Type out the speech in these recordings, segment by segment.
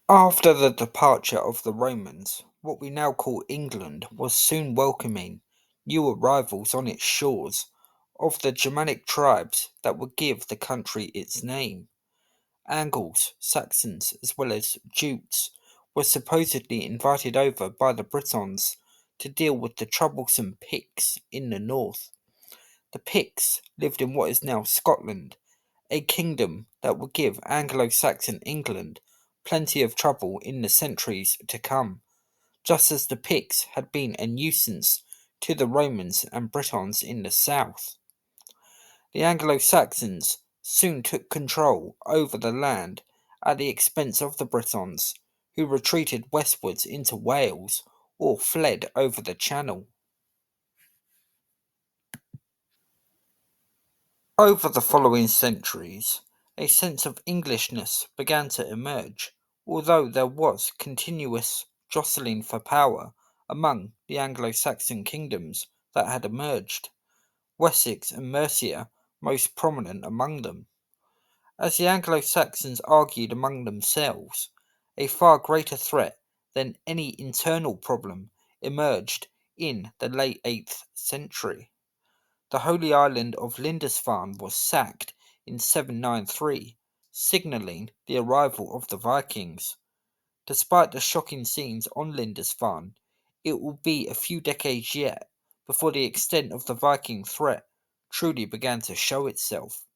After the departure of the Romans, what we now call England was soon welcoming new arrivals on its shores of the Germanic tribes that would give the country its name. Angles, Saxons, as well as Jutes were supposedly invited over by the Britons to deal with the troublesome Picts in the north. The Picts lived in what is now Scotland, a kingdom that would give Anglo Saxon England plenty of trouble in the centuries to come, just as the Picts had been a nuisance to the Romans and Britons in the south. The Anglo Saxons soon took control over the land at the expense of the Britons, who retreated westwards into Wales or fled over the Channel. Over the following centuries, a sense of Englishness began to emerge, although there was continuous jostling for power among the Anglo Saxon kingdoms that had emerged, Wessex and Mercia most prominent among them. As the Anglo Saxons argued among themselves, a far greater threat than any internal problem emerged in the late 8th century. The holy island of Lindisfarne was sacked in 793, signalling the arrival of the Vikings. Despite the shocking scenes on Lindisfarne, it will be a few decades yet before the extent of the Viking threat truly began to show itself.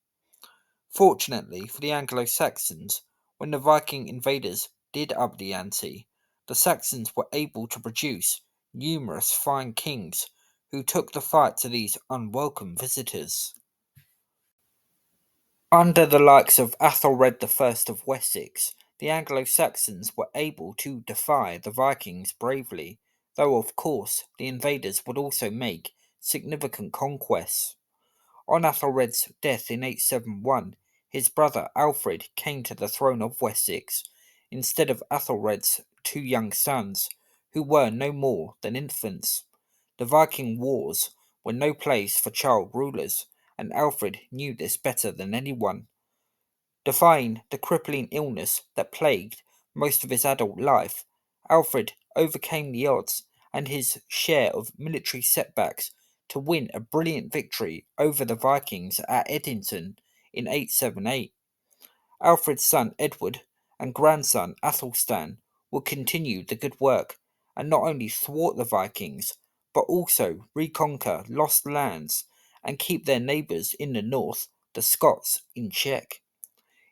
Fortunately for the Anglo Saxons, when the Viking invaders did up the ante, the Saxons were able to produce numerous fine kings who took the fight to these unwelcome visitors. Under the likes of Athelred I of Wessex, the Anglo Saxons were able to defy the Vikings bravely, though of course the invaders would also make significant conquests. On Athelred's death in 871, his brother Alfred came to the throne of Wessex instead of Athelred's two young sons, who were no more than infants. The Viking Wars were no place for child rulers, and Alfred knew this better than anyone. Defying the crippling illness that plagued most of his adult life, Alfred overcame the odds and his share of military setbacks to win a brilliant victory over the Vikings at Edington in 878. Alfred's son Edward and grandson Athelstan would continue the good work and not only thwart the Vikings, but also reconquer lost lands and keep their neighbours in the north, the Scots, in check.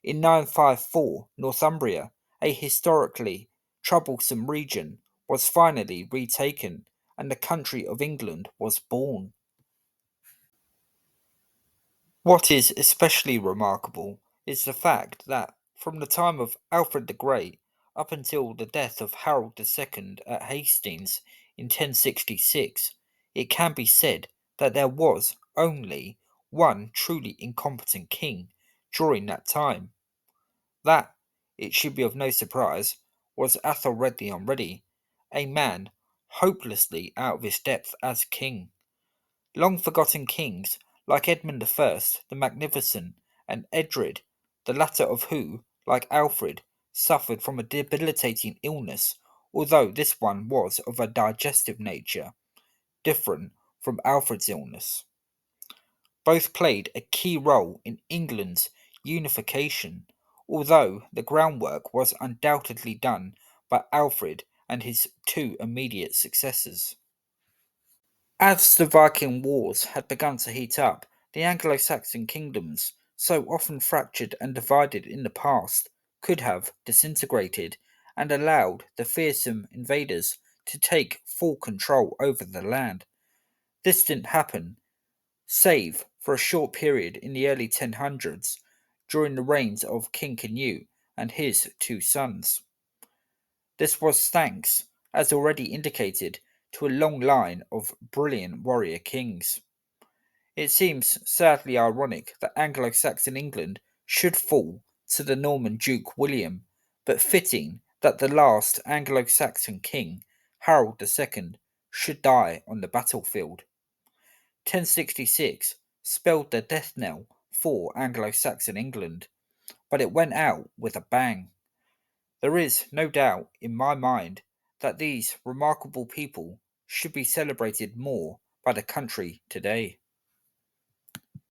In 954, Northumbria, a historically troublesome region, was finally retaken, and the country of England was born. What is especially remarkable is the fact that from the time of Alfred the Great up until the death of Harold II at Hastings in 1066, it can be said that there was only one truly incompetent king during that time. That, it should be of no surprise, was Athelred the Unready, a man hopelessly out of his depth as king. Long forgotten kings like Edmund the Magnificent, and Edred, the latter of who, like Alfred, suffered from a debilitating illness, although this one was of a digestive nature, different from Alfred's illness. Both played a key role in England's unification, although the groundwork was undoubtedly done by Alfred and his two immediate successors. As the Viking Wars had begun to heat up, the Anglo Saxon kingdoms, so often fractured and divided in the past, could have disintegrated and allowed the fearsome invaders to take full control over the land. This didn't happen, save for a short period in the early 1000s during the reigns of King Canute and his two sons. This was thanks, as already indicated, to a long line of brilliant warrior kings. It seems sadly ironic that Anglo Saxon England should fall to the Norman Duke William, but fitting that the last Anglo Saxon king, Harold II, should die on the battlefield. 1066 spelled the death knell for Anglo Saxon England, but it went out with a bang. There is no doubt in my mind that these remarkable people should be celebrated more by the country today.